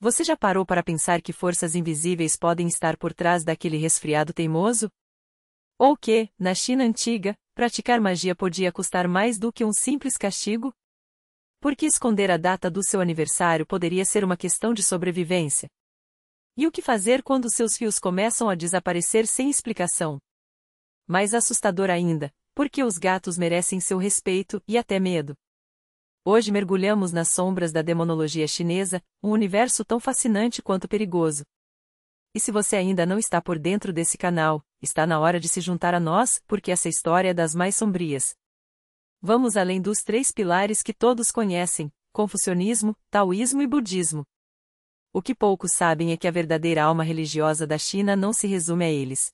Você já parou para pensar que forças invisíveis podem estar por trás daquele resfriado teimoso? Ou que, na China antiga, praticar magia podia custar mais do que um simples castigo? Porque esconder a data do seu aniversário poderia ser uma questão de sobrevivência. E o que fazer quando seus fios começam a desaparecer sem explicação? Mais assustador ainda, porque os gatos merecem seu respeito e até medo. Hoje mergulhamos nas sombras da demonologia chinesa, um universo tão fascinante quanto perigoso. E se você ainda não está por dentro desse canal, está na hora de se juntar a nós, porque essa história é das mais sombrias. Vamos além dos 3 pilares que todos conhecem: confucionismo, taoísmo e budismo. O que poucos sabem é que a verdadeira alma religiosa da China não se resume a eles.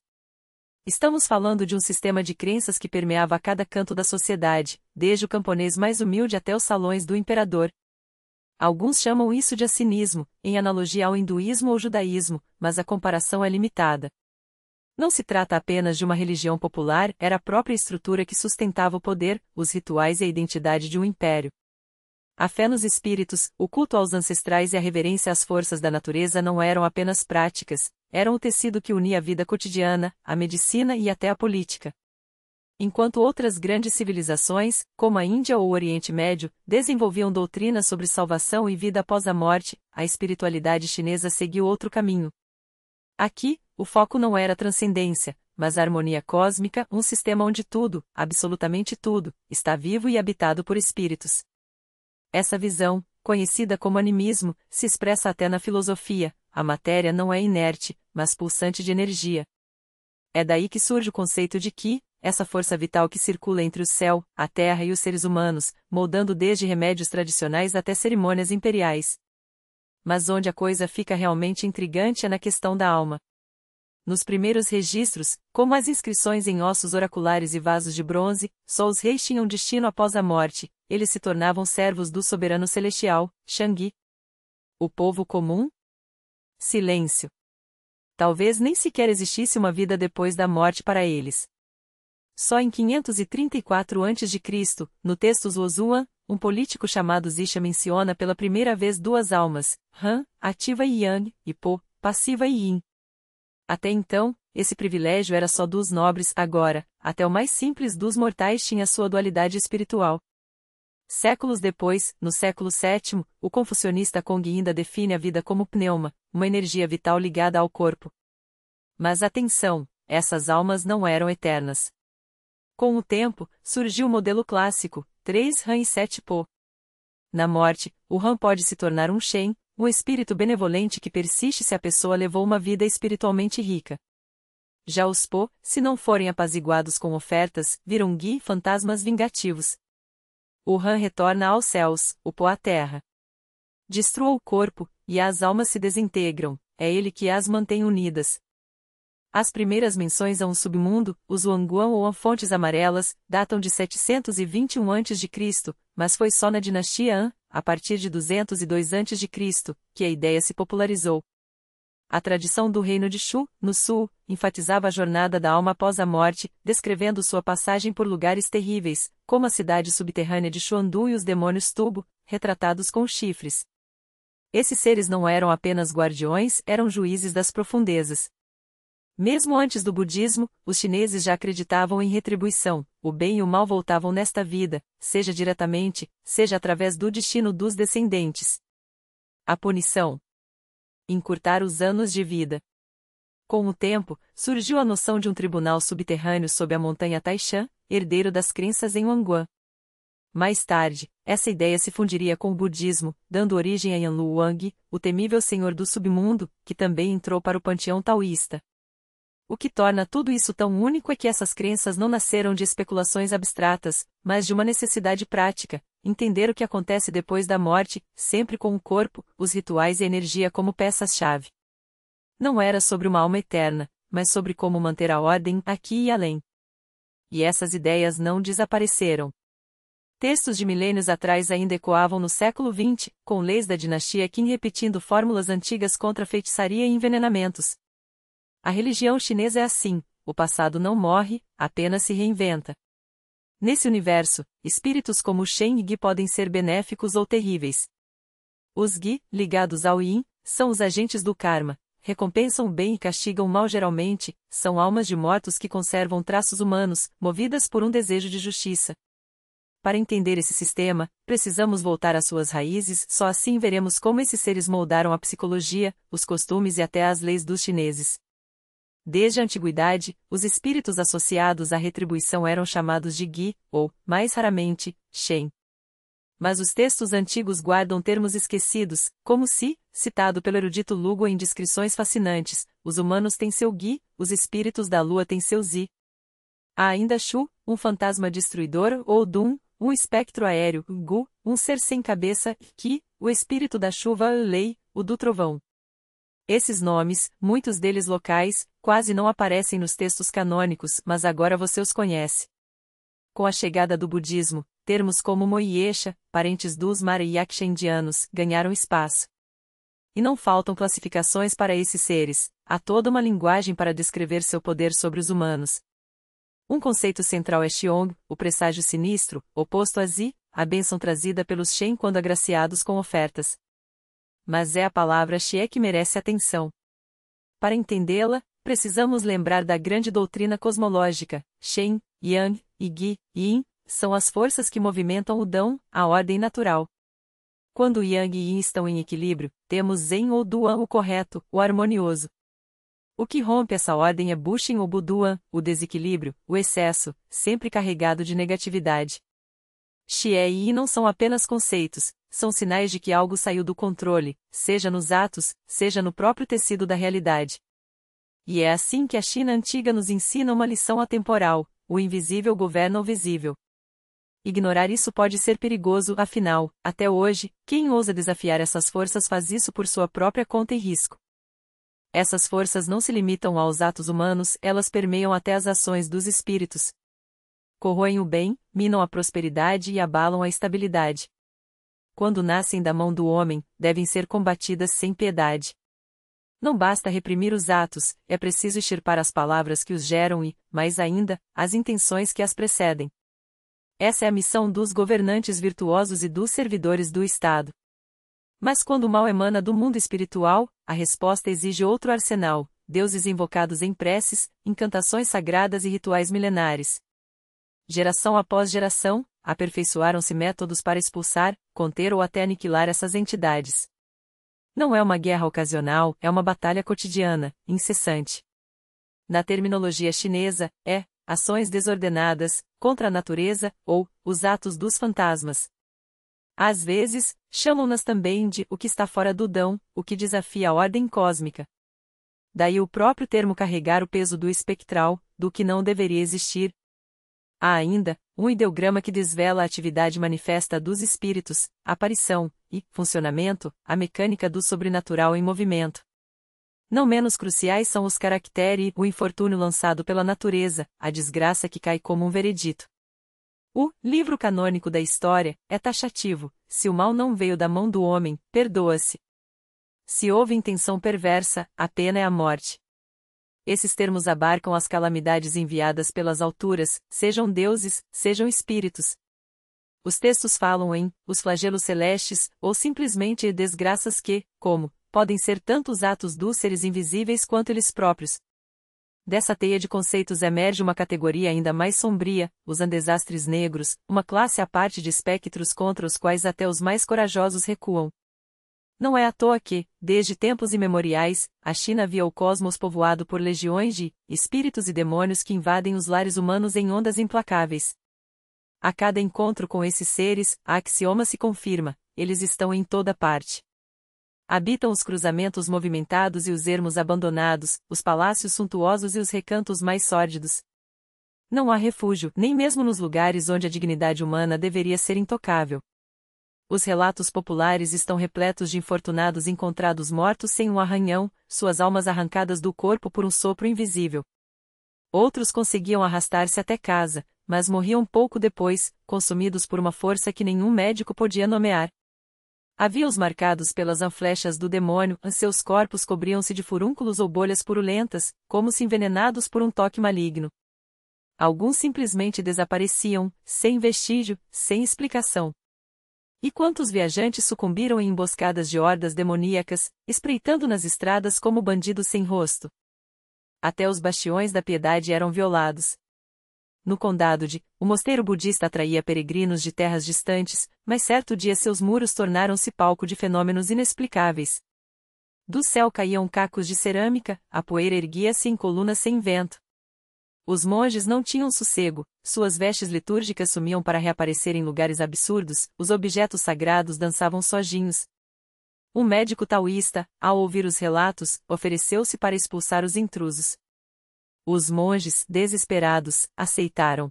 Estamos falando de um sistema de crenças que permeava cada canto da sociedade, desde o camponês mais humilde até os salões do imperador. Alguns chamam isso de assinismo, em analogia ao hinduísmo ou judaísmo, mas a comparação é limitada. Não se trata apenas de uma religião popular, era a própria estrutura que sustentava o poder, os rituais e a identidade de um império. A fé nos espíritos, o culto aos ancestrais e a reverência às forças da natureza não eram apenas práticas, eram o tecido que unia a vida cotidiana, a medicina e até a política. Enquanto outras grandes civilizações, como a Índia ou o Oriente Médio, desenvolviam doutrinas sobre salvação e vida após a morte, a espiritualidade chinesa seguiu outro caminho. Aqui, o foco não era a transcendência, mas a harmonia cósmica, um sistema onde tudo, absolutamente tudo, está vivo e habitado por espíritos. Essa visão, conhecida como animismo, se expressa até na filosofia: a matéria não é inerte, mas pulsante de energia. É daí que surge o conceito de Qi, essa força vital que circula entre o céu, a terra e os seres humanos, moldando desde remédios tradicionais até cerimônias imperiais. Mas onde a coisa fica realmente intrigante é na questão da alma. Nos primeiros registros, como as inscrições em ossos oraculares e vasos de bronze, só os reis tinham destino após a morte, eles se tornavam servos do soberano celestial, Shangyi. O povo comum? Silêncio. Talvez nem sequer existisse uma vida depois da morte para eles. Só em 534 a.C., no texto Zuozuan, um político chamado Zisha menciona pela primeira vez 2 almas, Han, ativa e Yang, e Po, passiva e Yin. Até então, esse privilégio era só dos nobres, agora, até o mais simples dos mortais tinha sua dualidade espiritual. Séculos depois, no século VII, o confucionista Kong ainda define a vida como pneuma, uma energia vital ligada ao corpo. Mas atenção, essas almas não eram eternas. Com o tempo, surgiu o modelo clássico, 3 Han e 7 Po. Na morte, o Han pode se tornar um Shen, um espírito benevolente que persiste se a pessoa levou uma vida espiritualmente rica. Já os Po, se não forem apaziguados com ofertas, viram Gui, fantasmas vingativos. O Han retorna aos céus, o Po à terra. Destrua o corpo, e as almas se desintegram, é ele que as mantém unidas. As primeiras menções a um submundo, os Wanguan ou fontes amarelas, datam de 721 a.C., mas foi só na dinastia Han, a partir de 202 a.C., que a ideia se popularizou. A tradição do reino de Shu, no sul, enfatizava a jornada da alma após a morte, descrevendo sua passagem por lugares terríveis, como a cidade subterrânea de Xuandu e os demônios Tubo, retratados com chifres. Esses seres não eram apenas guardiões, eram juízes das profundezas. Mesmo antes do budismo, os chineses já acreditavam em retribuição, o bem e o mal voltavam nesta vida, seja diretamente, seja através do destino dos descendentes. A punição. Encurtar os anos de vida. Com o tempo, surgiu a noção de um tribunal subterrâneo sob a montanha Taishan, herdeiro das crenças em Wanguan. Mais tarde, essa ideia se fundiria com o budismo, dando origem a Yanlu Wang, o temível senhor do submundo, que também entrou para o panteão taoísta. O que torna tudo isso tão único é que essas crenças não nasceram de especulações abstratas, mas de uma necessidade prática: entender o que acontece depois da morte, sempre com o corpo, os rituais e a energia como peças-chave. Não era sobre uma alma eterna, mas sobre como manter a ordem aqui e além. E essas ideias não desapareceram. Textos de milênios atrás ainda ecoavam no século XX, com leis da dinastia Qin repetindo fórmulas antigas contra feitiçaria e envenenamentos. A religião chinesa é assim: o passado não morre, apenas se reinventa. Nesse universo, espíritos como Shen e Gui podem ser benéficos ou terríveis. Os Gui, ligados ao Yin, são os agentes do karma, recompensam o bem e castigam o mal geralmente, são almas de mortos que conservam traços humanos, movidas por um desejo de justiça. Para entender esse sistema, precisamos voltar às suas raízes, só assim veremos como esses seres moldaram a psicologia, os costumes e até as leis dos chineses. Desde a antiguidade, os espíritos associados à retribuição eram chamados de Gi, ou, mais raramente, Shen. Mas os textos antigos guardam termos esquecidos, como si, citado pelo erudito Lugo em descrições fascinantes, os humanos têm seu Gi, os espíritos da lua têm seu Zi. Há ainda Shu, um fantasma destruidor, ou Dun, um espectro aéreo, Gu, um ser sem cabeça, Ki, o espírito da chuva, Lei, o do trovão. Esses nomes, muitos deles locais, quase não aparecem nos textos canônicos, mas agora você os conhece. Com a chegada do budismo, termos como Moyesha, parentes dos Maryakshendianos, ganharam espaço. E não faltam classificações para esses seres, há toda uma linguagem para descrever seu poder sobre os humanos. Um conceito central é Xiong, o presságio sinistro, oposto a Zi, a bênção trazida pelos Shen quando agraciados com ofertas. Mas é a palavra Xie que merece atenção. Para entendê-la, precisamos lembrar da grande doutrina cosmológica. Shen, Yang, e Gi, Yin, são as forças que movimentam o Dão, a ordem natural. Quando Yang e Yin estão em equilíbrio, temos Zen ou Duan, o correto, o harmonioso. O que rompe essa ordem é Bushin ou Buduan, o desequilíbrio, o excesso, sempre carregado de negatividade. Xie e Yin não são apenas conceitos, são sinais de que algo saiu do controle, seja nos atos, seja no próprio tecido da realidade. E é assim que a China antiga nos ensina uma lição atemporal: o invisível governa o visível. Ignorar isso pode ser perigoso, afinal, até hoje, quem ousa desafiar essas forças faz isso por sua própria conta e risco. Essas forças não se limitam aos atos humanos, elas permeiam até as ações dos espíritos. Corroem o bem, minam a prosperidade e abalam a estabilidade. Quando nascem da mão do homem, devem ser combatidas sem piedade. Não basta reprimir os atos, é preciso extirpar as palavras que os geram e, mais ainda, as intenções que as precedem. Essa é a missão dos governantes virtuosos e dos servidores do Estado. Mas quando o mal emana do mundo espiritual, a resposta exige outro arsenal, deuses invocados em preces, incantações sagradas e rituais milenares. Geração após geração, aperfeiçoaram-se métodos para expulsar, conter ou até aniquilar essas entidades. Não é uma guerra ocasional, é uma batalha cotidiana, incessante. Na terminologia chinesa, é ações desordenadas, contra a natureza, ou os atos dos fantasmas. Às vezes, chamam-nas também de o que está fora do Dão, o que desafia a ordem cósmica. Daí o próprio termo carregar o peso do espectral, do que não deveria existir. Há ainda um ideograma que desvela a atividade manifesta dos espíritos, aparição e funcionamento, a mecânica do sobrenatural em movimento. Não menos cruciais são os caracteres e o infortúnio lançado pela natureza, a desgraça que cai como um veredito. O livro canônico da história é taxativo: se o mal não veio da mão do homem, perdoa-se. Se houve intenção perversa, a pena é a morte. Esses termos abarcam as calamidades enviadas pelas alturas, sejam deuses, sejam espíritos. Os textos falam em os flagelos celestes, ou simplesmente desgraças que, como, podem ser tanto os atos dos seres invisíveis quanto eles próprios. Dessa teia de conceitos emerge uma categoria ainda mais sombria, os desastres negros, uma classe à parte de espectros contra os quais até os mais corajosos recuam. Não é à toa que, desde tempos imemoriais, a China via o cosmos povoado por legiões de espíritos e demônios que invadem os lares humanos em ondas implacáveis. A cada encontro com esses seres, a axioma se confirma: eles estão em toda parte. Habitam os cruzamentos movimentados e os ermos abandonados, os palácios suntuosos e os recantos mais sórdidos. Não há refúgio, nem mesmo nos lugares onde a dignidade humana deveria ser intocável. Os relatos populares estão repletos de infortunados encontrados mortos sem um arranhão, suas almas arrancadas do corpo por um sopro invisível. Outros conseguiam arrastar-se até casa, mas morriam pouco depois, consumidos por uma força que nenhum médico podia nomear. Havia os marcados pelas flechas do demônio, seus corpos cobriam-se de furúnculos ou bolhas purulentas, como se envenenados por um toque maligno. Alguns simplesmente desapareciam, sem vestígio, sem explicação. E quantos viajantes sucumbiram em emboscadas de hordas demoníacas, espreitando nas estradas como bandidos sem rosto. Até os bastiões da piedade eram violados. No condado de, o mosteiro budista atraía peregrinos de terras distantes, mas certo dia seus muros tornaram-se palco de fenômenos inexplicáveis. Do céu caíam cacos de cerâmica, a poeira erguia-se em colunas sem vento. Os monges não tinham sossego, suas vestes litúrgicas sumiam para reaparecer em lugares absurdos, os objetos sagrados dançavam sozinhos. Um médico taoísta, ao ouvir os relatos, ofereceu-se para expulsar os intrusos. Os monges, desesperados, aceitaram.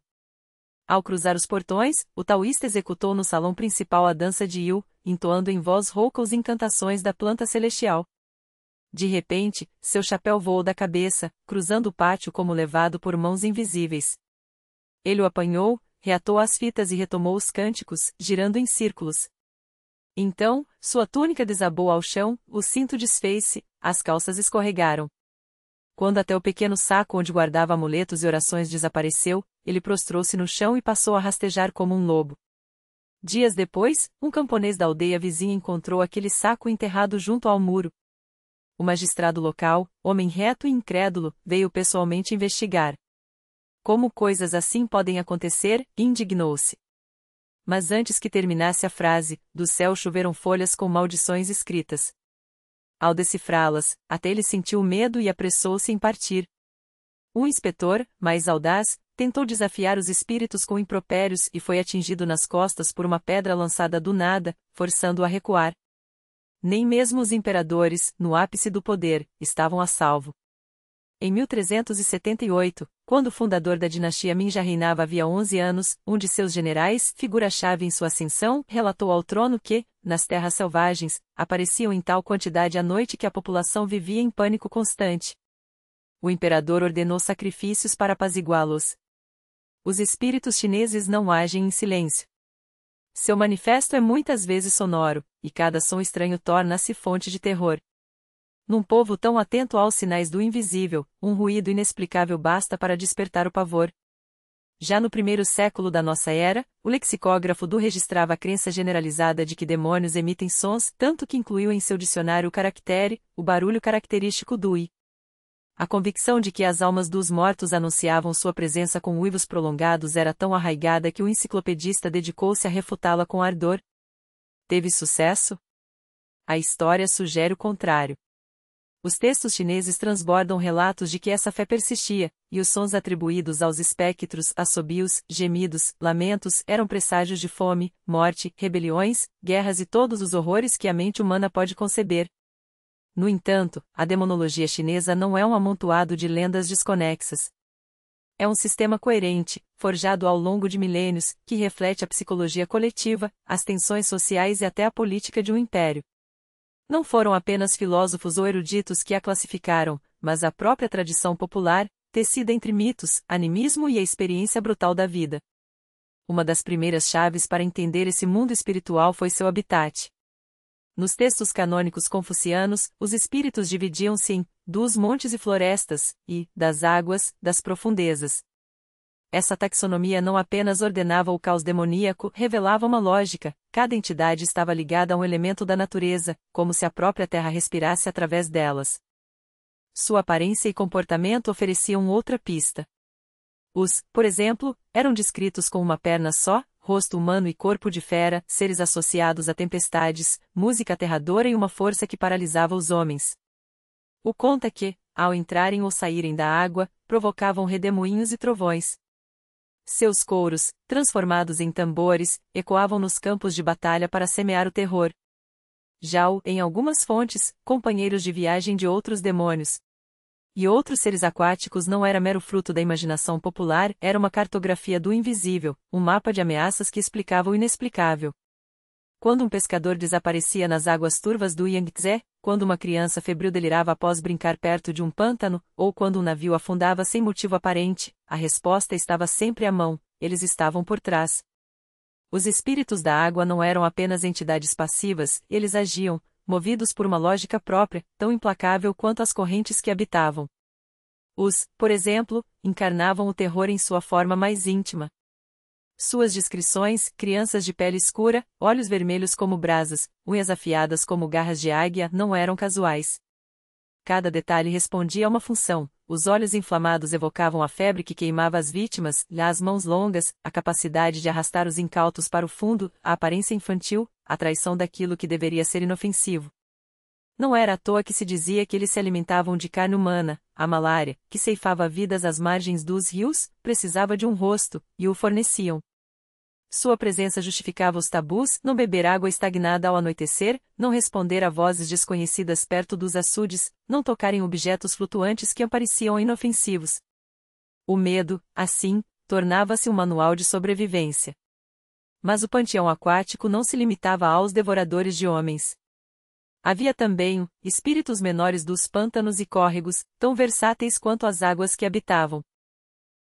Ao cruzar os portões, o taoísta executou no salão principal a dança de Yu, entoando em voz rouca os encantações da planta celestial. De repente, seu chapéu voou da cabeça, cruzando o pátio como levado por mãos invisíveis. Ele o apanhou, reatou as fitas e retomou os cânticos, girando em círculos. Então, sua túnica desabou ao chão, o cinto desfez-se, as calças escorregaram. Quando até o pequeno saco onde guardava amuletos e orações desapareceu, ele prostrou-se no chão e passou a rastejar como um lobo. Dias depois, um camponês da aldeia vizinha encontrou aquele saco enterrado junto ao muro. O magistrado local, homem reto e incrédulo, veio pessoalmente investigar. Como coisas assim podem acontecer, indignou-se. Mas antes que terminasse a frase, do céu choveram folhas com maldições escritas. Ao decifrá-las, até ele sentiu medo e apressou-se em partir. Um inspetor, mais audaz, tentou desafiar os espíritos com impropérios e foi atingido nas costas por uma pedra lançada do nada, forçando-o a recuar. Nem mesmo os imperadores, no ápice do poder, estavam a salvo. Em 1378, quando o fundador da dinastia Ming já reinava havia 11 anos, um de seus generais, figura-chave em sua ascensão, relatou ao trono que, nas terras selvagens, apareciam em tal quantidade à noite que a população vivia em pânico constante. O imperador ordenou sacrifícios para apaziguá-los. Os espíritos chineses não agem em silêncio. Seu manifesto é muitas vezes sonoro, e cada som estranho torna-se fonte de terror. Num povo tão atento aos sinais do invisível, um ruído inexplicável basta para despertar o pavor. Já no primeiro século da nossa era, o lexicógrafo Du registrava a crença generalizada de que demônios emitem sons, tanto que incluiu em seu dicionário o caractere, o barulho característico do I. A convicção de que as almas dos mortos anunciavam sua presença com uivos prolongados era tão arraigada que o enciclopedista dedicou-se a refutá-la com ardor. Teve sucesso? A história sugere o contrário. Os textos chineses transbordam relatos de que essa fé persistia, e os sons atribuídos aos espectros, assobios, gemidos, lamentos, eram presságios de fome, morte, rebeliões, guerras e todos os horrores que a mente humana pode conceber. No entanto, a demonologia chinesa não é um amontoado de lendas desconexas. É um sistema coerente, forjado ao longo de milênios, que reflete a psicologia coletiva, as tensões sociais e até a política de um império. Não foram apenas filósofos ou eruditos que a classificaram, mas a própria tradição popular, tecida entre mitos, animismo e a experiência brutal da vida. Uma das primeiras chaves para entender esse mundo espiritual foi seu habitat. Nos textos canônicos confucianos, os espíritos dividiam-se em dos montes e florestas, e das águas, das profundezas. Essa taxonomia não apenas ordenava o caos demoníaco, revelava uma lógica, cada entidade estava ligada a um elemento da natureza, como se a própria terra respirasse através delas. Sua aparência e comportamento ofereciam outra pista. Os, por exemplo, eram descritos com uma perna só, rosto humano e corpo de fera, seres associados a tempestades, música aterradora e uma força que paralisava os homens. O conta que, ao entrarem ou saírem da água, provocavam redemoinhos e trovões. Seus couros, transformados em tambores, ecoavam nos campos de batalha para semear o terror. Já em algumas fontes, companheiros de viagem de outros demônios e outros seres aquáticos não era mero fruto da imaginação popular, era uma cartografia do invisível, um mapa de ameaças que explicava o inexplicável. Quando um pescador desaparecia nas águas turvas do Yangtze, quando uma criança febril delirava após brincar perto de um pântano, ou quando um navio afundava sem motivo aparente, a resposta estava sempre à mão, eles estavam por trás. Os espíritos da água não eram apenas entidades passivas, eles agiam, movidos por uma lógica própria, tão implacável quanto as correntes que habitavam. Os, por exemplo, encarnavam o terror em sua forma mais íntima. Suas descrições, crianças de pele escura, olhos vermelhos como brasas, unhas afiadas como garras de águia, não eram casuais. Cada detalhe respondia a uma função. Os olhos inflamados evocavam a febre que queimava as vítimas, as mãos longas, a capacidade de arrastar os incautos para o fundo, a aparência infantil, a traição daquilo que deveria ser inofensivo. Não era à toa que se dizia que eles se alimentavam de carne humana. A malária, que ceifava vidas às margens dos rios, precisava de um rosto, e o forneciam. Sua presença justificava os tabus: não beber água estagnada ao anoitecer, não responder a vozes desconhecidas perto dos açudes, não tocar em objetos flutuantes que apareciam inofensivos. O medo, assim, tornava-se um manual de sobrevivência. Mas o panteão aquático não se limitava aos devoradores de homens. Havia também espíritos menores dos pântanos e córregos, tão versáteis quanto as águas que habitavam.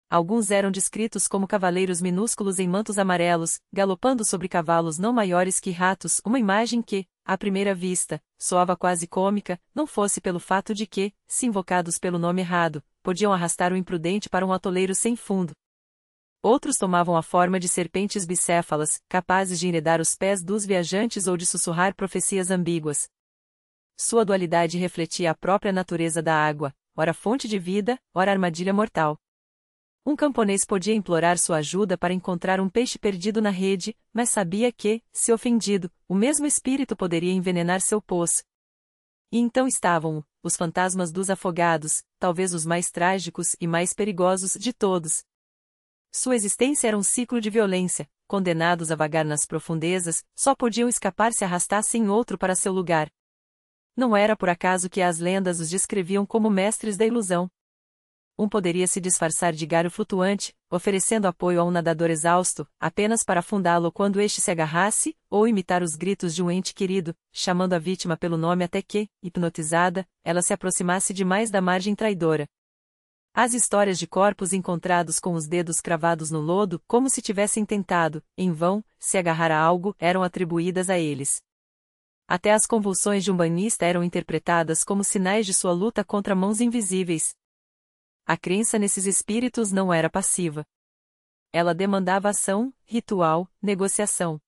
Alguns eram descritos como cavaleiros minúsculos em mantos amarelos, galopando sobre cavalos não maiores que ratos, uma imagem que, à primeira vista, soava quase cômica, não fosse pelo fato de que, se invocados pelo nome errado, podiam arrastar o imprudente para um atoleiro sem fundo. Outros tomavam a forma de serpentes bicéfalas, capazes de enredar os pés dos viajantes ou de sussurrar profecias ambíguas. Sua dualidade refletia a própria natureza da água, ora fonte de vida, ora armadilha mortal. Um camponês podia implorar sua ajuda para encontrar um peixe perdido na rede, mas sabia que, se ofendido, o mesmo espírito poderia envenenar seu poço. E então estavam os fantasmas dos afogados, talvez os mais trágicos e mais perigosos de todos. Sua existência era um ciclo de violência. Condenados a vagar nas profundezas, só podiam escapar se arrastassem outro para seu lugar. Não era por acaso que as lendas os descreviam como mestres da ilusão. Um poderia se disfarçar de galho flutuante, oferecendo apoio a um nadador exausto, apenas para afundá-lo quando este se agarrasse, ou imitar os gritos de um ente querido, chamando a vítima pelo nome até que, hipnotizada, ela se aproximasse demais da margem traidora. As histórias de corpos encontrados com os dedos cravados no lodo, como se tivessem tentado, em vão, se agarrar a algo, eram atribuídas a eles. Até as convulsões de um banhista eram interpretadas como sinais de sua luta contra mãos invisíveis. A crença nesses espíritos não era passiva. Ela demandava ação, ritual, negociação.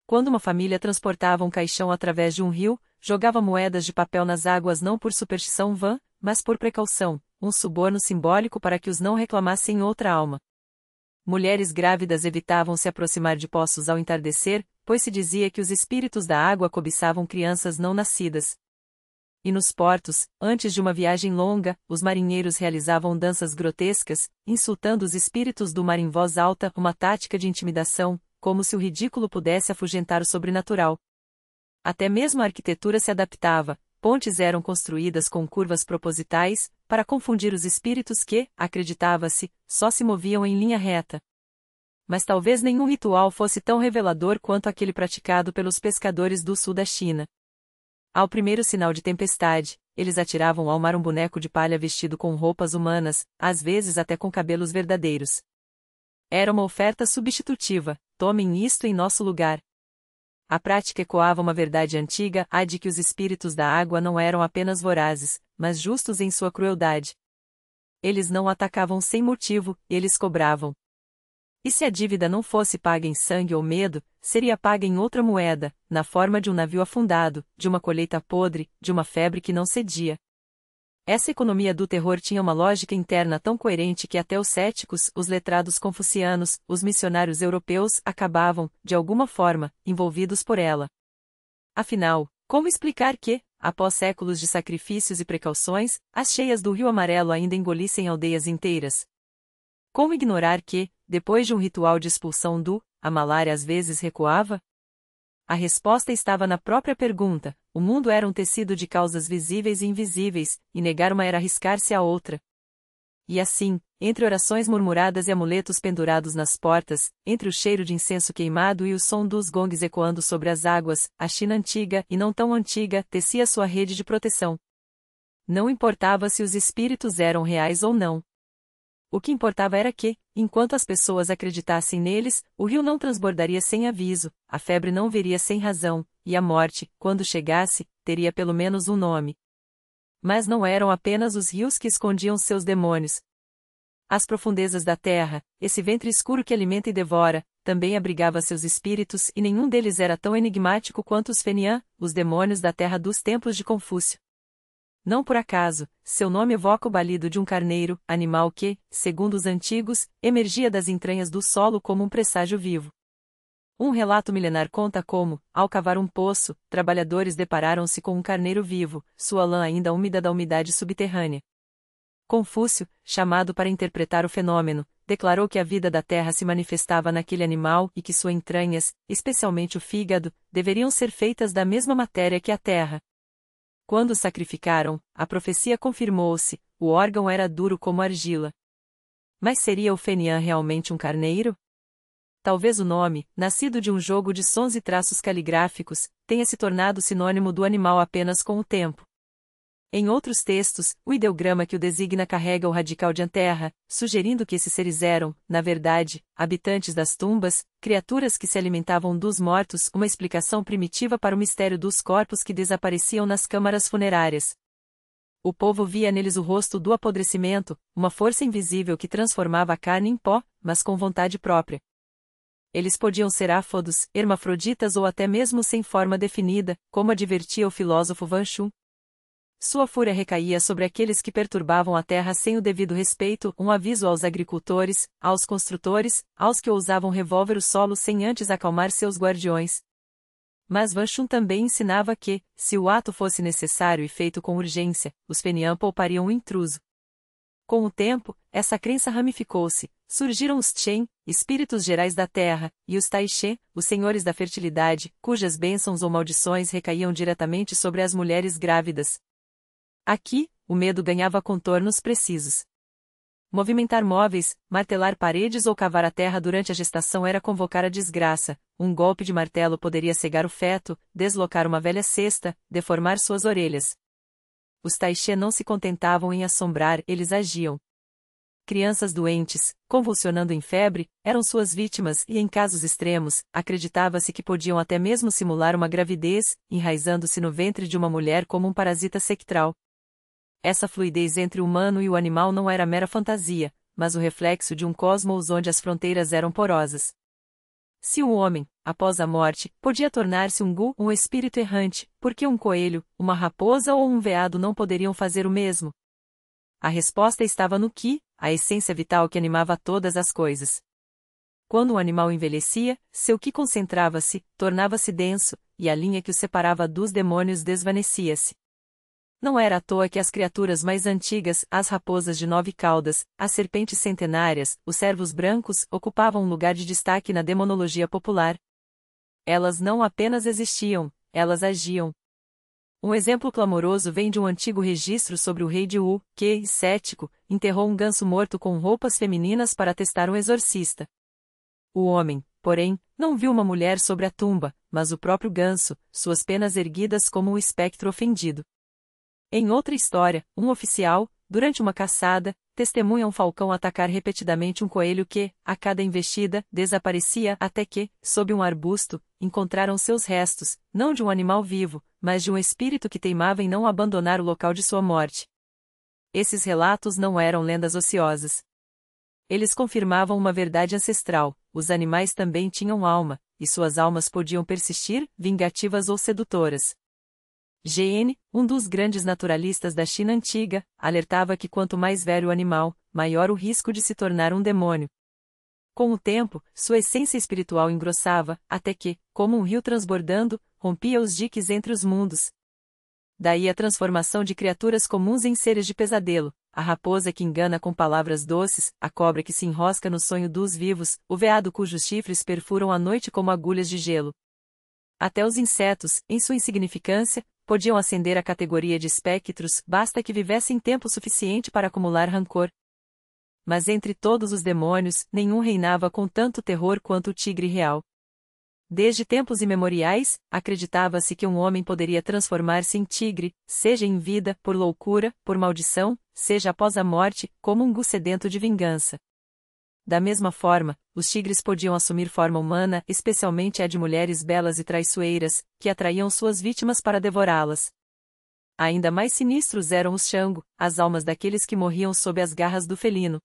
Quando uma família transportava um caixão através de um rio, jogava moedas de papel nas águas não por superstição vã, mas por precaução, um suborno simbólico para que os não reclamassem outra alma. Mulheres grávidas evitavam se aproximar de poços ao entardecer, pois se dizia que os espíritos da água cobiçavam crianças não nascidas. E nos portos, antes de uma viagem longa, os marinheiros realizavam danças grotescas, insultando os espíritos do mar em voz alta, uma tática de intimidação, como se o ridículo pudesse afugentar o sobrenatural. Até mesmo a arquitetura se adaptava, pontes eram construídas com curvas propositais, para confundir os espíritos que, acreditava-se, só se moviam em linha reta. Mas talvez nenhum ritual fosse tão revelador quanto aquele praticado pelos pescadores do sul da China. Ao primeiro sinal de tempestade, eles atiravam ao mar um boneco de palha vestido com roupas humanas, às vezes até com cabelos verdadeiros. Era uma oferta substitutiva: tomem isto em nosso lugar. A prática ecoava uma verdade antiga, a de que os espíritos da água não eram apenas vorazes, mas justos em sua crueldade. Eles não atacavam sem motivo, eles cobravam. E se a dívida não fosse paga em sangue ou medo, seria paga em outra moeda, na forma de um navio afundado, de uma colheita podre, de uma febre que não cedia. Essa economia do terror tinha uma lógica interna tão coerente que até os céticos, os letrados confucianos, os missionários europeus acabavam, de alguma forma, envolvidos por ela. Afinal, como explicar que, após séculos de sacrifícios e precauções, as cheias do Rio Amarelo ainda engolissem aldeias inteiras? Como ignorar que, depois de um ritual de expulsão a malária às vezes recuava? A resposta estava na própria pergunta: o mundo era um tecido de causas visíveis e invisíveis, e negar uma era arriscar-se a outra. E assim, entre orações murmuradas e amuletos pendurados nas portas, entre o cheiro de incenso queimado e o som dos gongues ecoando sobre as águas, a China antiga e não tão antiga tecia sua rede de proteção. Não importava se os espíritos eram reais ou não. O que importava era que, enquanto as pessoas acreditassem neles, o rio não transbordaria sem aviso, a febre não viria sem razão, e a morte, quando chegasse, teria pelo menos um nome. Mas não eram apenas os rios que escondiam seus demônios. As profundezas da terra, esse ventre escuro que alimenta e devora, também abrigava seus espíritos e nenhum deles era tão enigmático quanto os Fenian, os demônios da terra dos tempos de Confúcio. Não por acaso, seu nome evoca o balido de um carneiro, animal que, segundo os antigos, emergia das entranhas do solo como um presságio vivo. Um relato milenar conta como, ao cavar um poço, trabalhadores depararam-se com um carneiro vivo, sua lã ainda úmida da umidade subterrânea. Confúcio, chamado para interpretar o fenômeno, declarou que a vida da terra se manifestava naquele animal e que suas entranhas, especialmente o fígado, deveriam ser feitas da mesma matéria que a terra. Quando o sacrificaram, a profecia confirmou-se, o órgão era duro como argila. Mas seria o Fenian realmente um carneiro? Talvez o nome, nascido de um jogo de sons e traços caligráficos, tenha se tornado sinônimo do animal apenas com o tempo. Em outros textos, o ideograma que o designa carrega o radical de anterra, sugerindo que esses seres eram, na verdade, habitantes das tumbas, criaturas que se alimentavam dos mortos, uma explicação primitiva para o mistério dos corpos que desapareciam nas câmaras funerárias. O povo via neles o rosto do apodrecimento, uma força invisível que transformava a carne em pó, mas com vontade própria. Eles podiam ser áfodos, hermafroditas ou até mesmo sem forma definida, como advertia o filósofo Van Chun. Sua fúria recaía sobre aqueles que perturbavam a terra sem o devido respeito, um aviso aos agricultores, aos construtores, aos que ousavam revolver o solo sem antes acalmar seus guardiões. Mas Van Chun também ensinava que, se o ato fosse necessário e feito com urgência, os Fenian poupariam o intruso. Com o tempo, essa crença ramificou-se, surgiram os Chen, espíritos gerais da terra, e os Tai-Che, os senhores da fertilidade, cujas bênçãos ou maldições recaíam diretamente sobre as mulheres grávidas. Aqui, o medo ganhava contornos precisos. Movimentar móveis, martelar paredes ou cavar a terra durante a gestação era convocar a desgraça, um golpe de martelo poderia cegar o feto, deslocar uma velha cesta, deformar suas orelhas. Os Tai-Che não se contentavam em assombrar, eles agiam. Crianças doentes, convulsionando em febre, eram suas vítimas e, em casos extremos, acreditava-se que podiam até mesmo simular uma gravidez, enraizando-se no ventre de uma mulher como um parasita sectral. Essa fluidez entre o humano e o animal não era mera fantasia, mas o reflexo de um cosmos onde as fronteiras eram porosas. Se o homem, após a morte, podia tornar-se um gu, um espírito errante, por que um coelho, uma raposa ou um veado não poderiam fazer o mesmo? A resposta estava no Qi, a essência vital que animava todas as coisas. Quando o animal envelhecia, seu Qi concentrava-se, tornava-se denso, e a linha que o separava dos demônios desvanecia-se. Não era à toa que as criaturas mais antigas, as raposas de 9 caudas, as serpentes centenárias, os cervos brancos, ocupavam um lugar de destaque na demonologia popular. Elas não apenas existiam, elas agiam. Um exemplo clamoroso vem de um antigo registro sobre o rei de Wu, que, cético, enterrou um ganso morto com roupas femininas para testar um exorcista. O homem, porém, não viu uma mulher sobre a tumba, mas o próprio ganso, suas penas erguidas como um espectro ofendido. Em outra história, um oficial, durante uma caçada, testemunha um falcão atacar repetidamente um coelho que, a cada investida, desaparecia até que, sob um arbusto, encontraram seus restos, não de um animal vivo, mas de um espírito que teimava em não abandonar o local de sua morte. Esses relatos não eram lendas ociosas. Eles confirmavam uma verdade ancestral: os animais também tinham alma, e suas almas podiam persistir, vingativas ou sedutoras. G.N., um dos grandes naturalistas da China antiga, alertava que quanto mais velho o animal, maior o risco de se tornar um demônio. Com o tempo, sua essência espiritual engrossava, até que, como um rio transbordando, rompia os diques entre os mundos. Daí a transformação de criaturas comuns em seres de pesadelo, a raposa que engana com palavras doces, a cobra que se enrosca no sonho dos vivos, o veado cujos chifres perfuram a noite como agulhas de gelo. Até os insetos, em sua insignificância, podiam ascender à categoria de espectros, basta que vivessem tempo suficiente para acumular rancor. Mas entre todos os demônios, nenhum reinava com tanto terror quanto o tigre real. Desde tempos imemoriais, acreditava-se que um homem poderia transformar-se em tigre, seja em vida, por loucura, por maldição, seja após a morte, como um gu sedento de vingança. Da mesma forma, os tigres podiam assumir forma humana, especialmente a de mulheres belas e traiçoeiras, que atraíam suas vítimas para devorá-las. Ainda mais sinistros eram os Shango, as almas daqueles que morriam sob as garras do felino.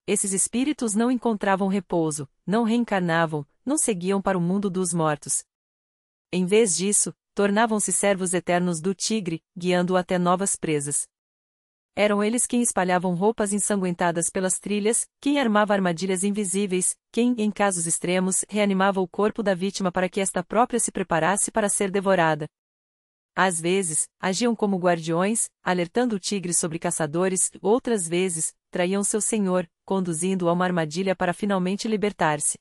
Esses espíritos não encontravam repouso, não reencarnavam, não seguiam para o mundo dos mortos. Em vez disso, tornavam-se servos eternos do tigre, guiando-o até novas presas. Eram eles quem espalhavam roupas ensanguentadas pelas trilhas, quem armava armadilhas invisíveis, quem, em casos extremos, reanimava o corpo da vítima para que esta própria se preparasse para ser devorada. Às vezes, agiam como guardiões, alertando o tigre sobre caçadores, outras vezes, traíam seu senhor, conduzindo-o a uma armadilha para finalmente libertar-se.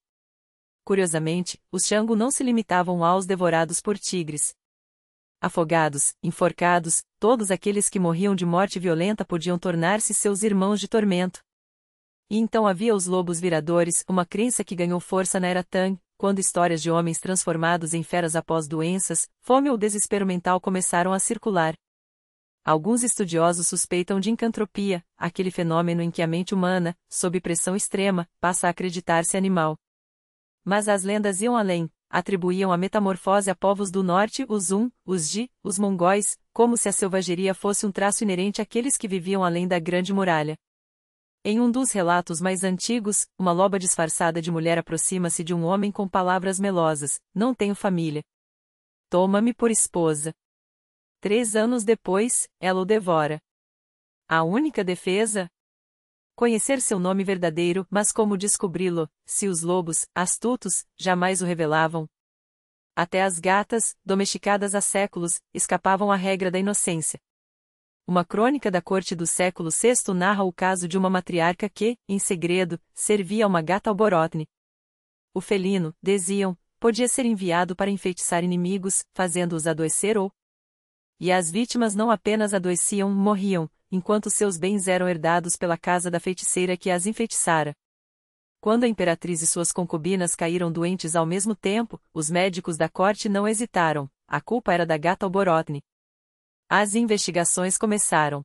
Curiosamente, os Xango não se limitavam aos devorados por tigres. Afogados, enforcados, todos aqueles que morriam de morte violenta podiam tornar-se seus irmãos de tormento. E então havia os lobos viradores, uma crença que ganhou força na era Tang, quando histórias de homens transformados em feras após doenças, fome ou desespero mental começaram a circular. Alguns estudiosos suspeitam de encantropia, aquele fenômeno em que a mente humana, sob pressão extrema, passa a acreditar-se animal. Mas as lendas iam além. Atribuíam a metamorfose a povos do norte, os os Ji, os mongóis, como se a selvageria fosse um traço inerente àqueles que viviam além da Grande Muralha. Em um dos relatos mais antigos, uma loba disfarçada de mulher aproxima-se de um homem com palavras melosas: "Não tenho família. Toma-me por esposa." 3 anos depois, ela o devora. A única defesa? Conhecer seu nome verdadeiro, mas como descobri-lo, se os lobos, astutos, jamais o revelavam? Até as gatas, domesticadas há séculos, escapavam à regra da inocência. Uma crônica da corte do século VI narra o caso de uma matriarca que, em segredo, servia a uma gata alborotne. O felino, diziam, podia ser enviado para enfeitiçar inimigos, fazendo-os adoecer E as vítimas não apenas adoeciam, morriam, enquanto seus bens eram herdados pela casa da feiticeira que as enfeitiçara. Quando a imperatriz e suas concubinas caíram doentes ao mesmo tempo, os médicos da corte não hesitaram, a culpa era da gata alborotne. As investigações começaram.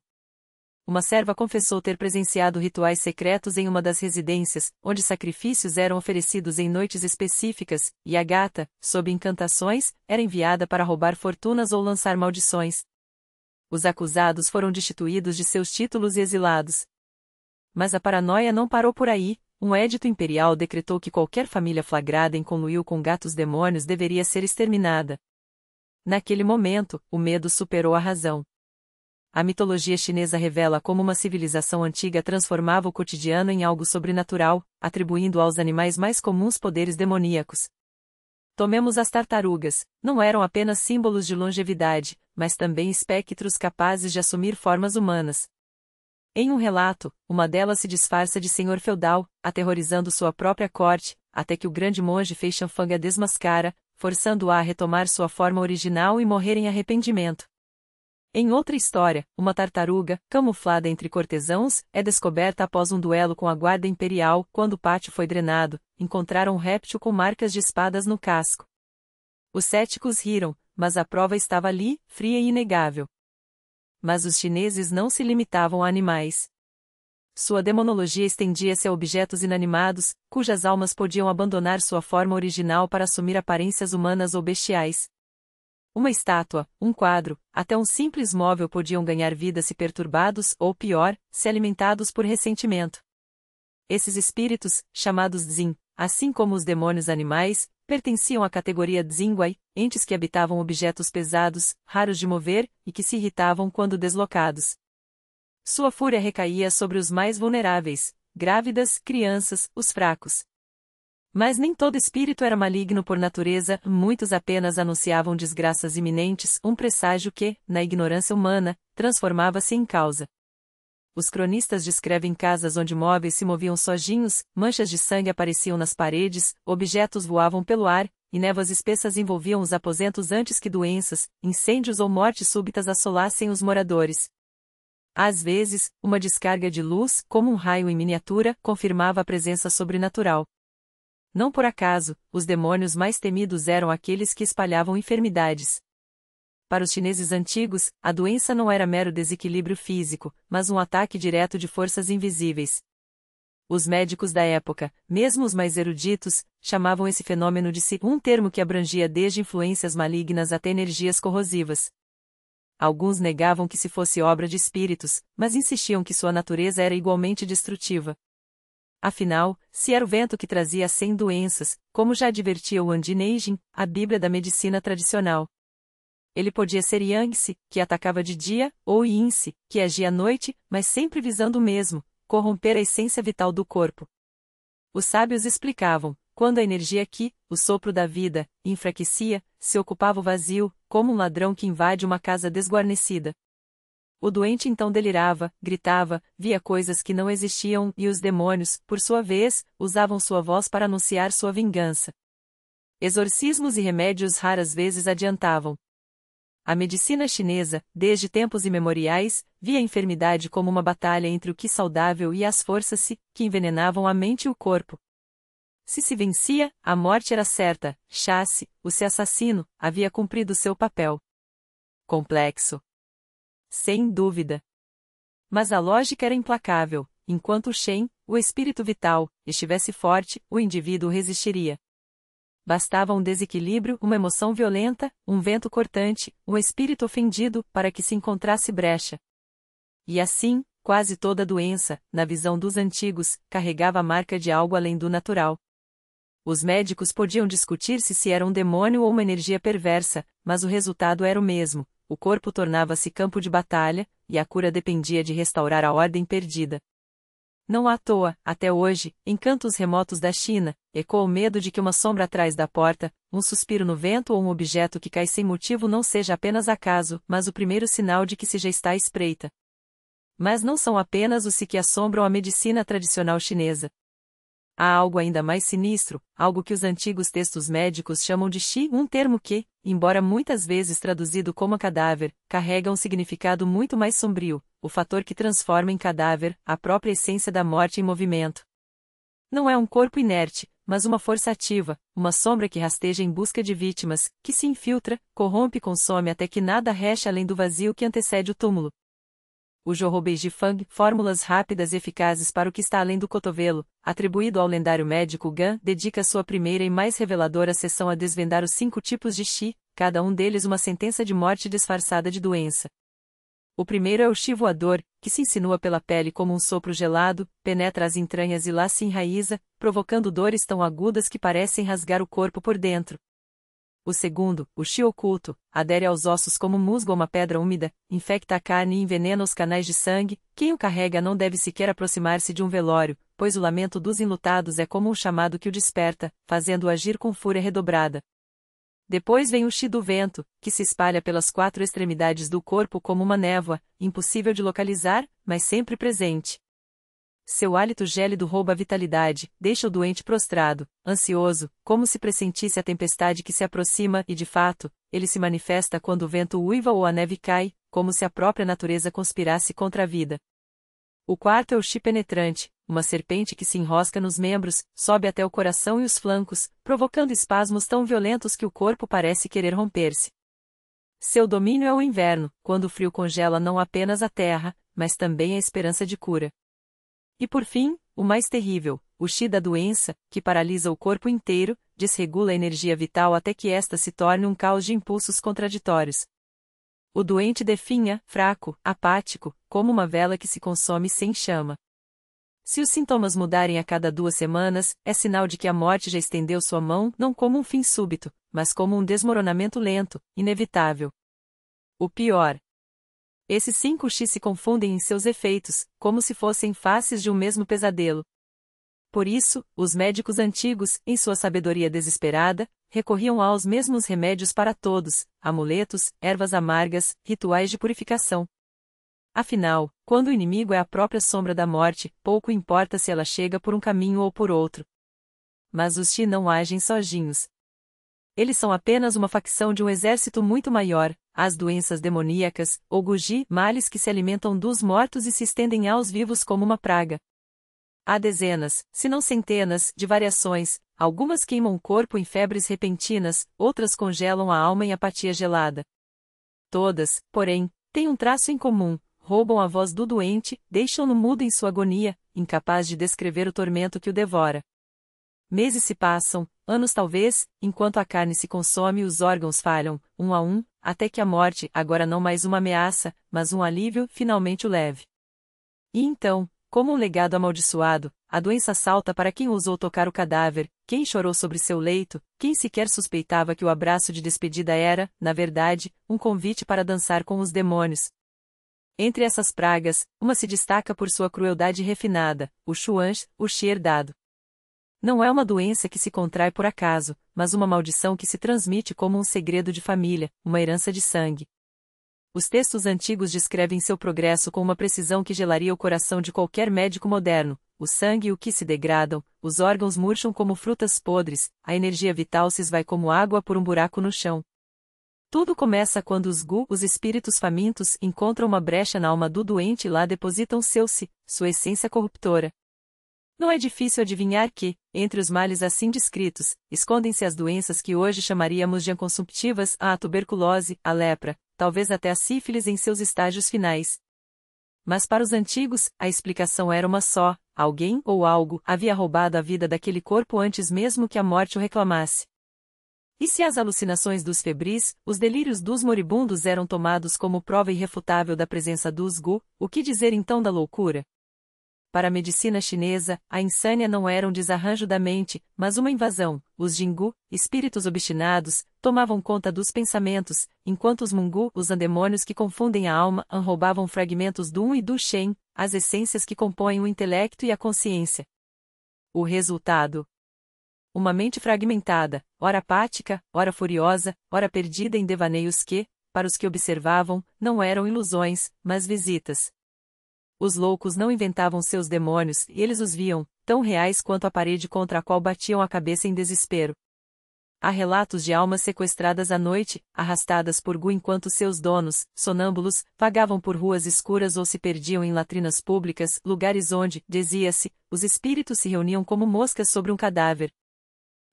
Uma serva confessou ter presenciado rituais secretos em uma das residências, onde sacrifícios eram oferecidos em noites específicas, e a gata, sob encantações, era enviada para roubar fortunas ou lançar maldições. Os acusados foram destituídos de seus títulos e exilados. Mas a paranoia não parou por aí. Um édito imperial decretou que qualquer família flagrada em conluio com gatos demônios deveria ser exterminada. Naquele momento, o medo superou a razão. A mitologia chinesa revela como uma civilização antiga transformava o cotidiano em algo sobrenatural, atribuindo aos animais mais comuns poderes demoníacos. Tomemos as tartarugas, não eram apenas símbolos de longevidade, mas também espectros capazes de assumir formas humanas. Em um relato, uma delas se disfarça de senhor feudal, aterrorizando sua própria corte, até que o grande monge Fei Shanfang a desmascara, forçando-a a retomar sua forma original e morrer em arrependimento. Em outra história, uma tartaruga, camuflada entre cortesãos, é descoberta após um duelo com a guarda imperial. Quando o pátio foi drenado, encontraram um réptil com marcas de espadas no casco. Os céticos riram, mas a prova estava ali, fria e inegável. Mas os chineses não se limitavam a animais. Sua demonologia estendia-se a objetos inanimados, cujas almas podiam abandonar sua forma original para assumir aparências humanas ou bestiais. Uma estátua, um quadro, até um simples móvel podiam ganhar vida se perturbados, ou pior, se alimentados por ressentimento. Esses espíritos, chamados Dzin, assim como os demônios animais, pertenciam à categoria Dzingwai, entes que habitavam objetos pesados, raros de mover, e que se irritavam quando deslocados. Sua fúria recaía sobre os mais vulneráveis, grávidas, crianças, os fracos. Mas nem todo espírito era maligno por natureza, muitos apenas anunciavam desgraças iminentes, um presságio que, na ignorância humana, transformava-se em causa. Os cronistas descrevem casas onde móveis se moviam sozinhos, manchas de sangue apareciam nas paredes, objetos voavam pelo ar, e névoas espessas envolviam os aposentos antes que doenças, incêndios ou mortes súbitas assolassem os moradores. Às vezes, uma descarga de luz, como um raio em miniatura, confirmava a presença sobrenatural. Não por acaso, os demônios mais temidos eram aqueles que espalhavam enfermidades. Para os chineses antigos, a doença não era mero desequilíbrio físico, mas um ataque direto de forças invisíveis. Os médicos da época, mesmo os mais eruditos, chamavam esse fenômeno de si, um termo que abrangia desde influências malignas até energias corrosivas. Alguns negavam que se fosse obra de espíritos, mas insistiam que sua natureza era igualmente destrutiva. Afinal, se era o vento que trazia 100 doenças, como já advertia o Andinagin, a Bíblia da medicina tradicional. Ele podia ser Yangtze, que atacava de dia, ou Yin-se, que agia à noite, mas sempre visando o mesmo, corromper a essência vital do corpo. Os sábios explicavam, quando a energia que, o sopro da vida, enfraquecia, se ocupava o vazio, como um ladrão que invade uma casa desguarnecida. O doente então delirava, gritava, via coisas que não existiam e os demônios, por sua vez, usavam sua voz para anunciar sua vingança. Exorcismos e remédios raras vezes adiantavam. A medicina chinesa, desde tempos imemoriais, via a enfermidade como uma batalha entre o que saudável e as forças que envenenavam a mente e o corpo. Se vencia, a morte era certa, o seu assassino, havia cumprido seu papel. Complexo. Sem dúvida. Mas a lógica era implacável. Enquanto o Shen, o espírito vital, estivesse forte, o indivíduo resistiria. Bastava um desequilíbrio, uma emoção violenta, um vento cortante, um espírito ofendido, para que se encontrasse brecha. E assim, quase toda doença, na visão dos antigos, carregava a marca de algo além do natural. Os médicos podiam discutir se era um demônio ou uma energia perversa, mas o resultado era o mesmo. O corpo tornava-se campo de batalha, e a cura dependia de restaurar a ordem perdida. Não à toa, até hoje, em cantos remotos da China, ecoa o medo de que uma sombra atrás da porta, um suspiro no vento ou um objeto que cai sem motivo não seja apenas acaso, mas o primeiro sinal de que se já está à espreita. Mas não são apenas os que assombram a medicina tradicional chinesa. Há algo ainda mais sinistro, algo que os antigos textos médicos chamam de Qi, um termo que, embora muitas vezes traduzido como cadáver, carrega um significado muito mais sombrio, o fator que transforma em cadáver a própria essência da morte em movimento. Não é um corpo inerte, mas uma força ativa, uma sombra que rasteja em busca de vítimas, que se infiltra, corrompe e consome até que nada reste além do vazio que antecede o túmulo. O Zhou Beijifang, fórmulas rápidas e eficazes para o que está além do cotovelo, atribuído ao lendário médico Gan, dedica sua primeira e mais reveladora sessão a desvendar os 5 tipos de Qi, cada um deles uma sentença de morte disfarçada de doença. O primeiro é o Qi voador, que se insinua pela pele como um sopro gelado, penetra as entranhas e lá se enraiza, provocando dores tão agudas que parecem rasgar o corpo por dentro. O segundo, o Qi oculto, adere aos ossos como musgo a uma pedra úmida, infecta a carne e envenena os canais de sangue. Quem o carrega não deve sequer aproximar-se de um velório, pois o lamento dos enlutados é como um chamado que o desperta, fazendo-o agir com fúria redobrada. Depois vem o Qi do vento, que se espalha pelas 4 extremidades do corpo como uma névoa, impossível de localizar, mas sempre presente. Seu hálito gélido rouba a vitalidade, deixa o doente prostrado, ansioso, como se pressentisse a tempestade que se aproxima e, de fato, ele se manifesta quando o vento uiva ou a neve cai, como se a própria natureza conspirasse contra a vida. O quarto é o Qi penetrante, uma serpente que se enrosca nos membros, sobe até o coração e os flancos, provocando espasmos tão violentos que o corpo parece querer romper-se. Seu domínio é o inverno, quando o frio congela não apenas a terra, mas também a esperança de cura. E por fim, o mais terrível, o Qi da doença, que paralisa o corpo inteiro, desregula a energia vital até que esta se torne um caos de impulsos contraditórios. O doente definha, fraco, apático, como uma vela que se consome sem chama. Se os sintomas mudarem a cada 2 semanas, é sinal de que a morte já estendeu sua mão, não como um fim súbito, mas como um desmoronamento lento, inevitável. O pior. Esses 5 Qi se confundem em seus efeitos, como se fossem faces de um mesmo pesadelo. Por isso, os médicos antigos, em sua sabedoria desesperada, recorriam aos mesmos remédios para todos, amuletos, ervas amargas, rituais de purificação. Afinal, quando o inimigo é a própria sombra da morte, pouco importa se ela chega por um caminho ou por outro. Mas os Qi não agem sozinhos. Eles são apenas uma facção de um exército muito maior, as doenças demoníacas, ou Guji, males que se alimentam dos mortos e se estendem aos vivos como uma praga. Há dezenas, se não centenas, de variações, algumas queimam o corpo em febres repentinas, outras congelam a alma em apatia gelada. Todas, porém, têm um traço em comum: roubam a voz do doente, deixam-no mudo em sua agonia, incapaz de descrever o tormento que o devora. Meses se passam, anos talvez, enquanto a carne se consome e os órgãos falham, um a um, até que a morte, agora não mais uma ameaça, mas um alívio, finalmente o leve. E então, como um legado amaldiçoado, a doença salta para quem ousou tocar o cadáver, quem chorou sobre seu leito, quem sequer suspeitava que o abraço de despedida era, na verdade, um convite para dançar com os demônios. Entre essas pragas, uma se destaca por sua crueldade refinada, o chuanch, o chi herdado. Não é uma doença que se contrai por acaso, mas uma maldição que se transmite como um segredo de família, uma herança de sangue. Os textos antigos descrevem seu progresso com uma precisão que gelaria o coração de qualquer médico moderno. O sangue e o qi se degradam, os órgãos murcham como frutas podres, a energia vital se esvai como água por um buraco no chão. Tudo começa quando os gu, os espíritos famintos, encontram uma brecha na alma do doente e lá depositam seu si, sua essência corruptora. Não é difícil adivinhar que, entre os males assim descritos, escondem-se as doenças que hoje chamaríamos de inconsumptivas, a tuberculose, a lepra, talvez até a sífilis em seus estágios finais. Mas para os antigos, a explicação era uma só: alguém ou algo havia roubado a vida daquele corpo antes mesmo que a morte o reclamasse. E se as alucinações dos febris, os delírios dos moribundos eram tomados como prova irrefutável da presença dos gu, o que dizer então da loucura? Para a medicina chinesa, a insânia não era um desarranjo da mente, mas uma invasão. Os jingu, espíritos obstinados, tomavam conta dos pensamentos, enquanto os mungu, os andemônios que confundem a alma, roubavam fragmentos do um e do shen, as essências que compõem o intelecto e a consciência. O resultado: uma mente fragmentada, ora apática, ora furiosa, ora perdida em devaneios que, para os que observavam, não eram ilusões, mas visitas. Os loucos não inventavam seus demônios, e eles os viam, tão reais quanto a parede contra a qual batiam a cabeça em desespero. Há relatos de almas sequestradas à noite, arrastadas por gu enquanto seus donos, sonâmbulos, vagavam por ruas escuras ou se perdiam em latrinas públicas, lugares onde, dizia-se, os espíritos se reuniam como moscas sobre um cadáver.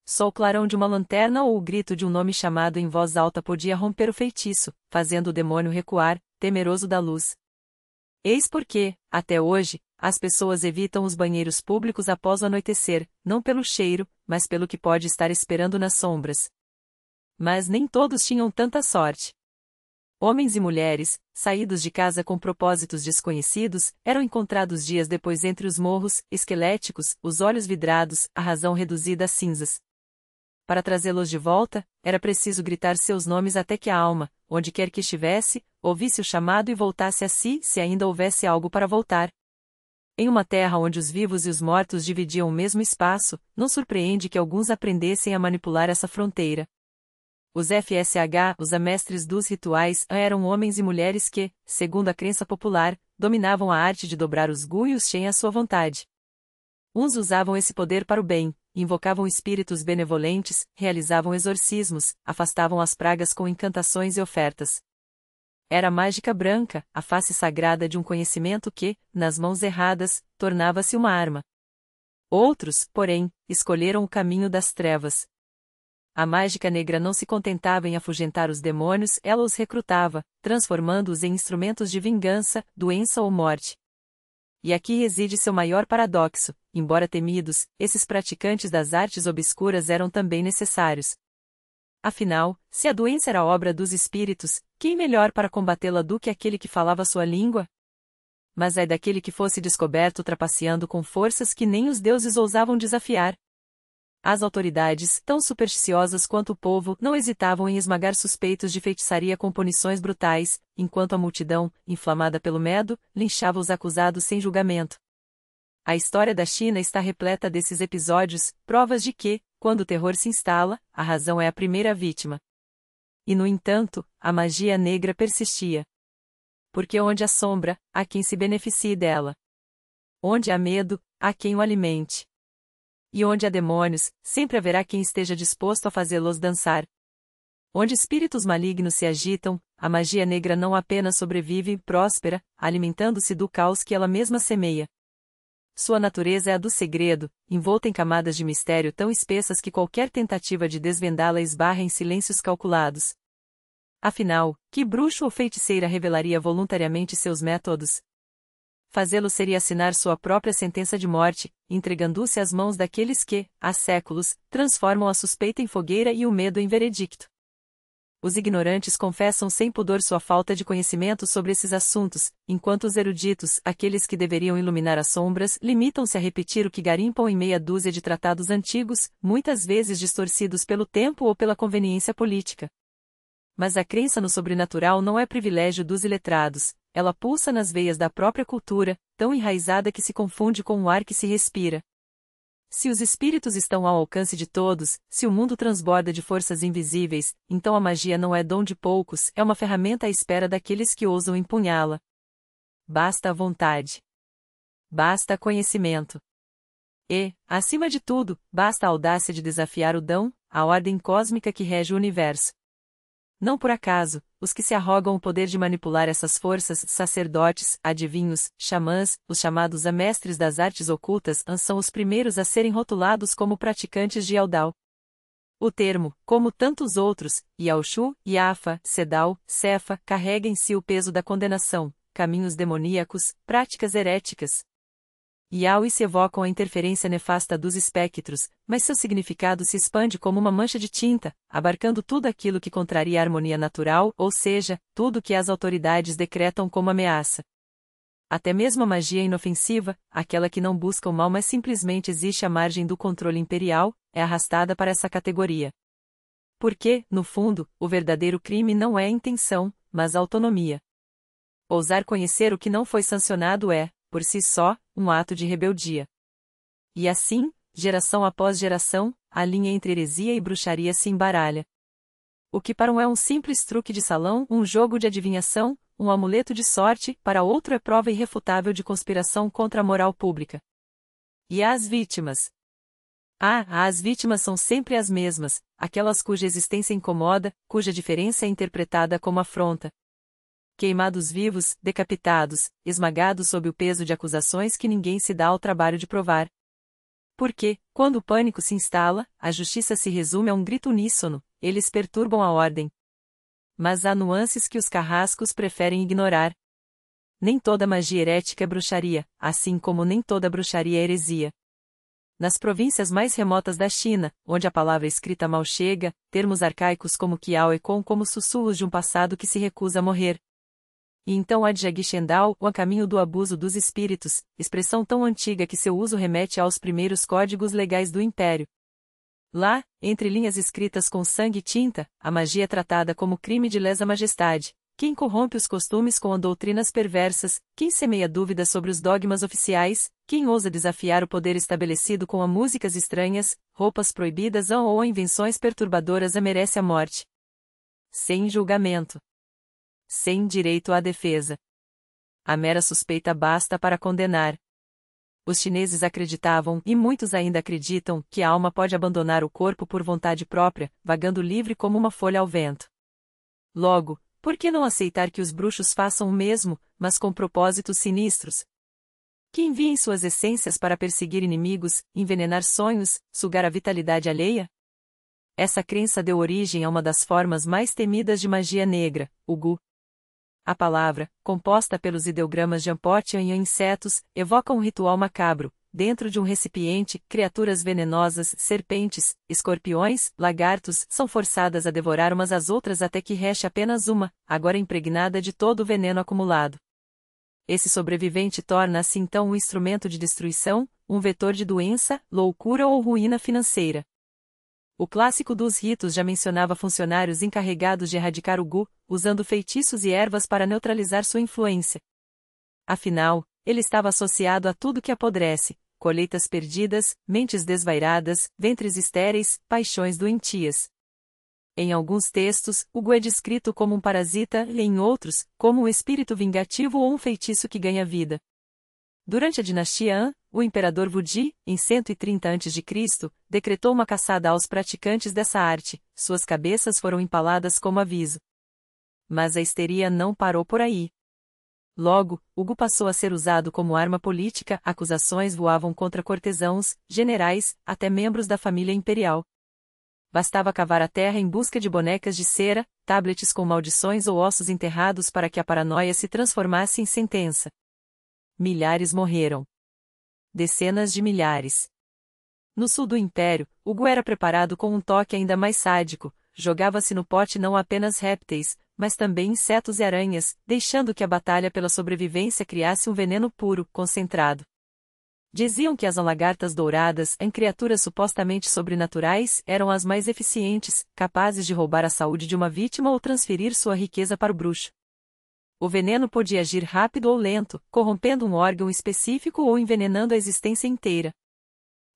Só o clarão de uma lanterna ou o grito de um nome chamado em voz alta podia romper o feitiço, fazendo o demônio recuar, temeroso da luz. Eis porque, até hoje, as pessoas evitam os banheiros públicos após o anoitecer, não pelo cheiro, mas pelo que pode estar esperando nas sombras. Mas nem todos tinham tanta sorte. Homens e mulheres, saídos de casa com propósitos desconhecidos, eram encontrados dias depois entre os morros, esqueléticos, os olhos vidrados, a razão reduzida a cinzas. Para trazê-los de volta, era preciso gritar seus nomes até que a alma, onde quer que estivesse, ouvisse o chamado e voltasse a si, se ainda houvesse algo para voltar. Em uma terra onde os vivos e os mortos dividiam o mesmo espaço, não surpreende que alguns aprendessem a manipular essa fronteira. Os FSH, os amestres dos rituais, eram homens e mulheres que, segundo a crença popular, dominavam a arte de dobrar os gu e os shen à sua vontade. Uns usavam esse poder para o bem, invocavam espíritos benevolentes, realizavam exorcismos, afastavam as pragas com encantações e ofertas. Era a mágica branca, a face sagrada de um conhecimento que, nas mãos erradas, tornava-se uma arma. Outros, porém, escolheram o caminho das trevas. A mágica negra não se contentava em afugentar os demônios, ela os recrutava, transformando-os em instrumentos de vingança, doença ou morte. E aqui reside seu maior paradoxo: embora temidos, esses praticantes das artes obscuras eram também necessários. Afinal, se a doença era obra dos espíritos, quem melhor para combatê-la do que aquele que falava sua língua? Mas ai daquele que fosse descoberto trapaceando com forças que nem os deuses ousavam desafiar. As autoridades, tão supersticiosas quanto o povo, não hesitavam em esmagar suspeitos de feitiçaria com punições brutais, enquanto a multidão, inflamada pelo medo, linchava os acusados sem julgamento. A história da China está repleta desses episódios, provas de que, quando o terror se instala, a razão é a primeira vítima. E no entanto, a magia negra persistia. Porque onde há sombra, há quem se beneficie dela. Onde há medo, há quem o alimente. E onde há demônios, sempre haverá quem esteja disposto a fazê-los dançar. Onde espíritos malignos se agitam, a magia negra não apenas sobrevive e próspera, alimentando-se do caos que ela mesma semeia. Sua natureza é a do segredo, envolta em camadas de mistério tão espessas que qualquer tentativa de desvendá-la esbarra em silêncios calculados. Afinal, que bruxo ou feiticeira revelaria voluntariamente seus métodos? Fazê-lo seria assinar sua própria sentença de morte, entregando-se às mãos daqueles que, há séculos, transformam a suspeita em fogueira e o medo em veredicto. Os ignorantes confessam sem pudor sua falta de conhecimento sobre esses assuntos, enquanto os eruditos, aqueles que deveriam iluminar as sombras, limitam-se a repetir o que garimpam em meia dúzia de tratados antigos, muitas vezes distorcidos pelo tempo ou pela conveniência política. Mas a crença no sobrenatural não é privilégio dos iletrados, ela pulsa nas veias da própria cultura, tão enraizada que se confunde com o ar que se respira. Se os espíritos estão ao alcance de todos, se o mundo transborda de forças invisíveis, então a magia não é dom de poucos, é uma ferramenta à espera daqueles que ousam empunhá-la. Basta a vontade. Basta conhecimento. E, acima de tudo, basta a audácia de desafiar o dão, a ordem cósmica que rege o universo. Não por acaso, os que se arrogam o poder de manipular essas forças, sacerdotes, adivinhos, xamãs, os chamados mestres das artes ocultas, são os primeiros a serem rotulados como praticantes de Yaldao. O termo, como tantos outros, Yaoshu, Yafa, Sedal, Cefa, carrega em si o peso da condenação, caminhos demoníacos, práticas heréticas. Yaoi se evocam a interferência nefasta dos espectros, mas seu significado se expande como uma mancha de tinta, abarcando tudo aquilo que contraria a harmonia natural, ou seja, tudo que as autoridades decretam como ameaça. Até mesmo a magia inofensiva, aquela que não busca o mal mas simplesmente existe à margem do controle imperial, é arrastada para essa categoria. Porque, no fundo, o verdadeiro crime não é a intenção, mas a autonomia. Ousar conhecer o que não foi sancionado é, por si só, um ato de rebeldia. E assim, geração após geração, a linha entre heresia e bruxaria se embaralha. O que para um é um simples truque de salão, um jogo de adivinhação, um amuleto de sorte, para outro é prova irrefutável de conspiração contra a moral pública. E as vítimas? As vítimas são sempre as mesmas, aquelas cuja existência incomoda, cuja diferença é interpretada como afronta. Queimados vivos, decapitados, esmagados sob o peso de acusações que ninguém se dá ao trabalho de provar. Porque, quando o pânico se instala, a justiça se resume a um grito uníssono, eles perturbam a ordem. Mas há nuances que os carrascos preferem ignorar. Nem toda magia herética é bruxaria, assim como nem toda bruxaria é heresia. Nas províncias mais remotas da China, onde a palavra escrita mal chega, termos arcaicos como Qiao ecoam como sussurros de um passado que se recusa a morrer. E então há Jaggi Shendao, o caminho do abuso dos espíritos, expressão tão antiga que seu uso remete aos primeiros códigos legais do Império. Lá, entre linhas escritas com sangue e tinta, a magia é tratada como crime de lesa majestade. Quem corrompe os costumes com doutrinas perversas, quem semeia dúvidas sobre os dogmas oficiais, quem ousa desafiar o poder estabelecido com músicas estranhas, roupas proibidas ou invenções perturbadoras merece a morte. Sem julgamento. Sem direito à defesa. A mera suspeita basta para condenar. Os chineses acreditavam, e muitos ainda acreditam, que a alma pode abandonar o corpo por vontade própria, vagando livre como uma folha ao vento. Logo, por que não aceitar que os bruxos façam o mesmo, mas com propósitos sinistros? Que enviem suas essências para perseguir inimigos, envenenar sonhos, sugar a vitalidade alheia? Essa crença deu origem a uma das formas mais temidas de magia negra, o Gu. A palavra, composta pelos ideogramas de Ampotian e insetos, evoca um ritual macabro. Dentro de um recipiente, criaturas venenosas, serpentes, escorpiões, lagartos, são forçadas a devorar umas às outras até que reste apenas uma, agora impregnada de todo o veneno acumulado. Esse sobrevivente torna-se então um instrumento de destruição, um vetor de doença, loucura ou ruína financeira. O clássico dos ritos já mencionava funcionários encarregados de erradicar o Gu, usando feitiços e ervas para neutralizar sua influência. Afinal, ele estava associado a tudo que apodrece: colheitas perdidas, mentes desvairadas, ventres estéreis, paixões doentias. Em alguns textos, o Gu é descrito como um parasita e, em outros, como um espírito vingativo ou um feitiço que ganha vida. Durante a dinastia Han, o imperador Wuji, em 130 a.C., decretou uma caçada aos praticantes dessa arte, suas cabeças foram empaladas como aviso. Mas a histeria não parou por aí. Logo, o Gu passou a ser usado como arma política, acusações voavam contra cortesãos, generais, até membros da família imperial. Bastava cavar a terra em busca de bonecas de cera, tablets com maldições ou ossos enterrados para que a paranoia se transformasse em sentença. Milhares morreram. Dezenas de milhares. No sul do Império, o Gu era preparado com um toque ainda mais sádico, jogava-se no pote não apenas répteis, mas também insetos e aranhas, deixando que a batalha pela sobrevivência criasse um veneno puro, concentrado. Diziam que as lagartas douradas, em criaturas supostamente sobrenaturais, eram as mais eficientes, capazes de roubar a saúde de uma vítima ou transferir sua riqueza para o bruxo. O veneno podia agir rápido ou lento, corrompendo um órgão específico ou envenenando a existência inteira.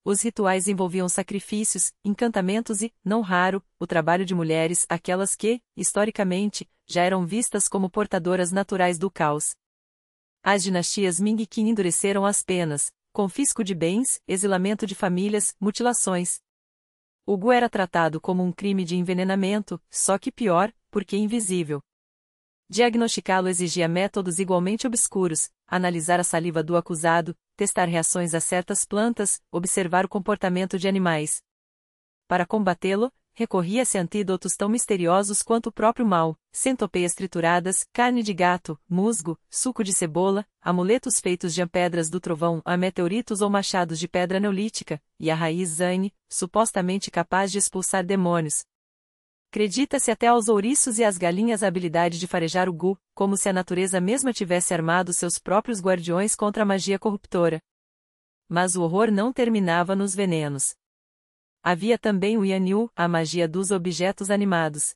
Os rituais envolviam sacrifícios, encantamentos e, não raro, o trabalho de mulheres, aquelas que, historicamente, já eram vistas como portadoras naturais do caos. As dinastias Ming e Qin endureceram as penas, confisco de bens, exilamento de famílias, mutilações. O gu era tratado como um crime de envenenamento, só que pior, porque invisível. Diagnosticá-lo exigia métodos igualmente obscuros: analisar a saliva do acusado, testar reações a certas plantas, observar o comportamento de animais. Para combatê-lo, recorria-se a antídotos tão misteriosos quanto o próprio mal: centopeias trituradas, carne de gato, musgo, suco de cebola, amuletos feitos de pedras do trovão, a meteoritos ou machados de pedra neolítica, e a raiz zane, supostamente capaz de expulsar demônios. Acredita-se até aos ouriços e às galinhas a habilidade de farejar o gu, como se a natureza mesma tivesse armado seus próprios guardiões contra a magia corruptora. Mas o horror não terminava nos venenos. Havia também o Yanyu, a magia dos objetos animados.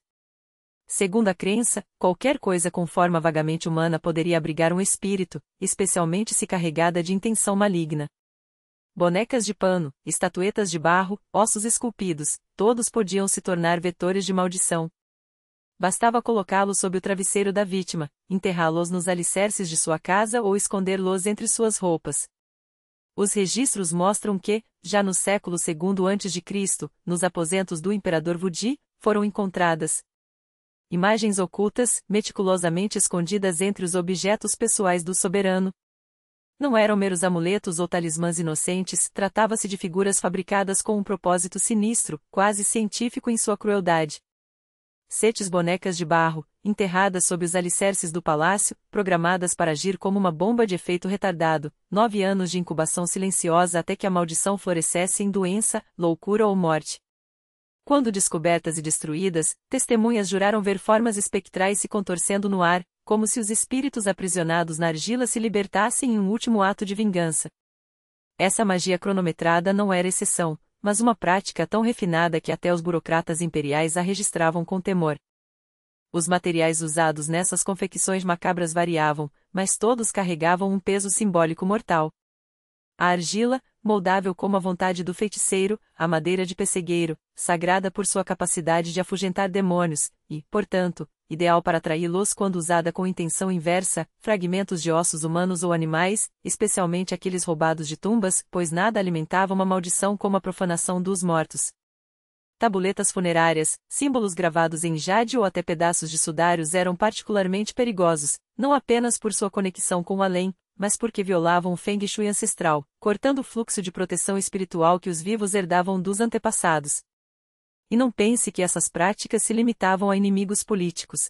Segundo a crença, qualquer coisa com forma vagamente humana poderia abrigar um espírito, especialmente se carregada de intenção maligna. Bonecas de pano, estatuetas de barro, ossos esculpidos, todos podiam se tornar vetores de maldição. Bastava colocá-los sob o travesseiro da vítima, enterrá-los nos alicerces de sua casa ou esconder-los entre suas roupas. Os registros mostram que, já no século II a.C., nos aposentos do imperador Wudi, foram encontradas imagens ocultas, meticulosamente escondidas entre os objetos pessoais do soberano. Não eram meros amuletos ou talismãs inocentes, tratava-se de figuras fabricadas com um propósito sinistro, quase científico em sua crueldade. Setes bonecas de barro, enterradas sob os alicerces do palácio, programadas para agir como uma bomba de efeito retardado, 9 anos de incubação silenciosa até que a maldição florescesse em doença, loucura ou morte. Quando descobertas e destruídas, testemunhas juraram ver formas espectrais se contorcendo no ar, como se os espíritos aprisionados na argila se libertassem em um último ato de vingança. Essa magia cronometrada não era exceção, mas uma prática tão refinada que até os burocratas imperiais a registravam com temor. Os materiais usados nessas confecções macabras variavam, mas todos carregavam um peso simbólico mortal. A argila, moldável como a vontade do feiticeiro, a madeira de pessegueiro, sagrada por sua capacidade de afugentar demônios, e, portanto, ideal para atraí-los quando usada com intenção inversa, fragmentos de ossos humanos ou animais, especialmente aqueles roubados de tumbas, pois nada alimentava uma maldição como a profanação dos mortos. Tabuletas funerárias, símbolos gravados em jade ou até pedaços de sudários eram particularmente perigosos, não apenas por sua conexão com o além, mas porque violavam o Feng Shui ancestral, cortando o fluxo de proteção espiritual que os vivos herdavam dos antepassados. E não pense que essas práticas se limitavam a inimigos políticos.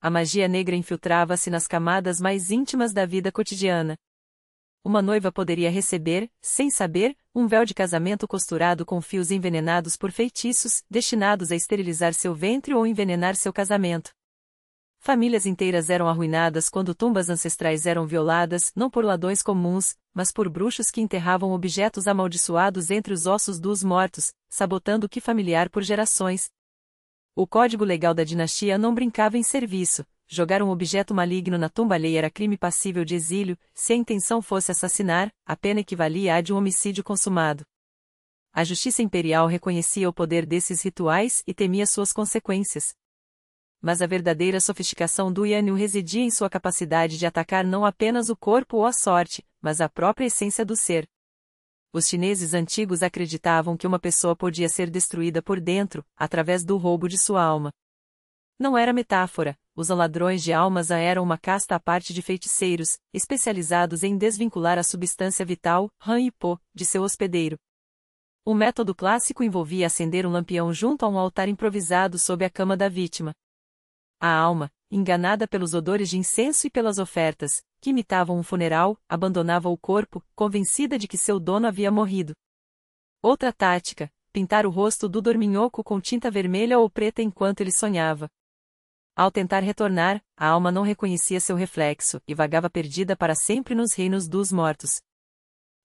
A magia negra infiltrava-se nas camadas mais íntimas da vida cotidiana. Uma noiva poderia receber, sem saber, um véu de casamento costurado com fios envenenados por feitiços, destinados a esterilizar seu ventre ou envenenar seu casamento. Famílias inteiras eram arruinadas quando tumbas ancestrais eram violadas, não por ladrões comuns, mas por bruxos que enterravam objetos amaldiçoados entre os ossos dos mortos, sabotando o que familiar por gerações. O código legal da dinastia não brincava em serviço. Jogar um objeto maligno na tumba alheia era crime passível de exílio. Se a intenção fosse assassinar, a pena equivalia à de um homicídio consumado. A justiça imperial reconhecia o poder desses rituais e temia suas consequências. Mas a verdadeira sofisticação do Yanyu residia em sua capacidade de atacar não apenas o corpo ou a sorte, mas a própria essência do ser. Os chineses antigos acreditavam que uma pessoa podia ser destruída por dentro, através do roubo de sua alma. Não era metáfora, os ladrões de almas eram uma casta à parte de feiticeiros, especializados em desvincular a substância vital, Han e Po, de seu hospedeiro. O método clássico envolvia acender um lampião junto a um altar improvisado sob a cama da vítima. A alma, enganada pelos odores de incenso e pelas ofertas, que imitavam um funeral, abandonava o corpo, convencida de que seu dono havia morrido. Outra tática, pintar o rosto do dorminhoco com tinta vermelha ou preta enquanto ele sonhava. Ao tentar retornar, a alma não reconhecia seu reflexo e vagava perdida para sempre nos reinos dos mortos.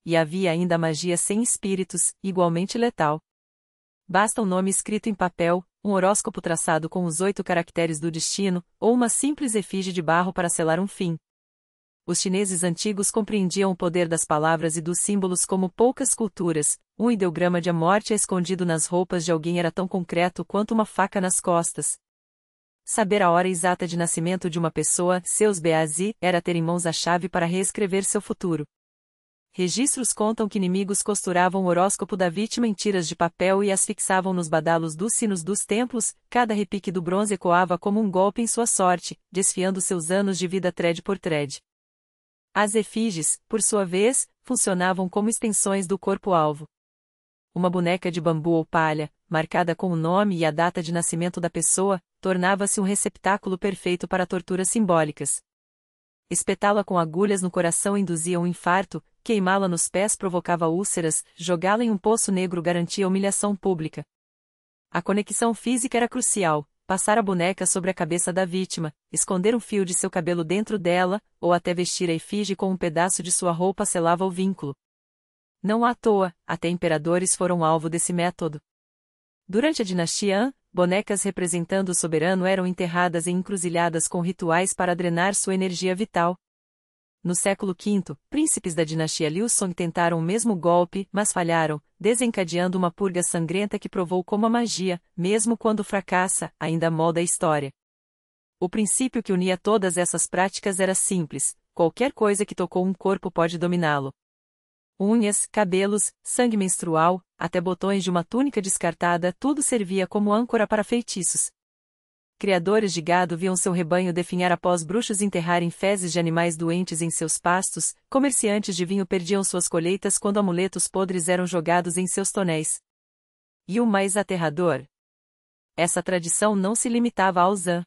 E havia ainda a magia sem espíritos, igualmente letal. Basta um nome escrito em papel, um horóscopo traçado com os 8 caracteres do destino, ou uma simples efígie de barro para selar um fim. Os chineses antigos compreendiam o poder das palavras e dos símbolos como poucas culturas. Um ideograma de a morte escondido nas roupas de alguém era tão concreto quanto uma faca nas costas. Saber a hora exata de nascimento de uma pessoa, seus BAZ, era ter em mãos a chave para reescrever seu futuro. Registros contam que inimigos costuravam o horóscopo da vítima em tiras de papel e as fixavam nos badalos dos sinos dos templos. Cada repique do bronze ecoava como um golpe em sua sorte, desfiando seus anos de vida thread por thread. As efígies, por sua vez, funcionavam como extensões do corpo-alvo. Uma boneca de bambu ou palha, marcada com o nome e a data de nascimento da pessoa, tornava-se um receptáculo perfeito para torturas simbólicas. Espetá-la com agulhas no coração induzia um infarto, queimá-la nos pés provocava úlceras, jogá-la em um poço negro garantia humilhação pública. A conexão física era crucial. Passar a boneca sobre a cabeça da vítima, esconder um fio de seu cabelo dentro dela, ou até vestir a efígie com um pedaço de sua roupa selava o vínculo. Não à toa, até imperadores foram alvo desse método. Durante a dinastia Han, bonecas representando o soberano eram enterradas em encruzilhadas com rituais para drenar sua energia vital. No século V, príncipes da dinastia Liu Song tentaram o mesmo golpe, mas falharam, desencadeando uma purga sangrenta que provou como a magia, mesmo quando fracassa, ainda molda a história. O princípio que unia todas essas práticas era simples: qualquer coisa que tocou um corpo pode dominá-lo. Unhas, cabelos, sangue menstrual, até botões de uma túnica descartada, tudo servia como âncora para feitiços. Criadores de gado viam seu rebanho definhar após bruxos enterrarem fezes de animais doentes em seus pastos, comerciantes de vinho perdiam suas colheitas quando amuletos podres eram jogados em seus tonéis. E o mais aterrador? Essa tradição não se limitava aos Han.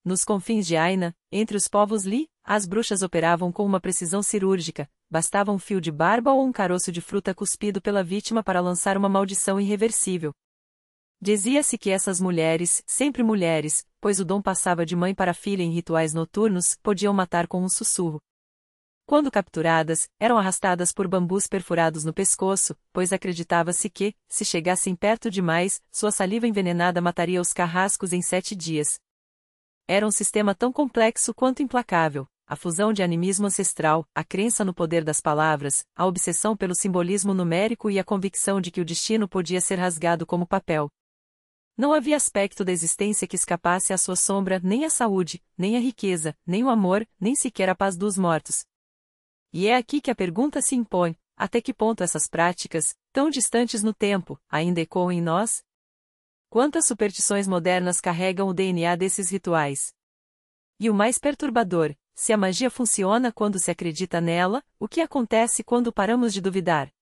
Nos confins de Aina, entre os povos Li, as bruxas operavam com uma precisão cirúrgica, bastava um fio de barba ou um caroço de fruta cuspido pela vítima para lançar uma maldição irreversível. Dizia-se que essas mulheres, sempre mulheres, pois o dom passava de mãe para filha em rituais noturnos, podiam matar com um sussurro. Quando capturadas, eram arrastadas por bambus perfurados no pescoço, pois acreditava-se que, se chegassem perto demais, sua saliva envenenada mataria os carrascos em 7 dias. Era um sistema tão complexo quanto implacável, a fusão de animismo ancestral, a crença no poder das palavras, a obsessão pelo simbolismo numérico e a convicção de que o destino podia ser rasgado como papel. Não havia aspecto da existência que escapasse à sua sombra, nem a saúde, nem a riqueza, nem o amor, nem sequer a paz dos mortos. E é aqui que a pergunta se impõe: até que ponto essas práticas, tão distantes no tempo, ainda ecoam em nós? Quantas superstições modernas carregam o DNA desses rituais? E o mais perturbador, se a magia funciona quando se acredita nela, o que acontece quando paramos de duvidar?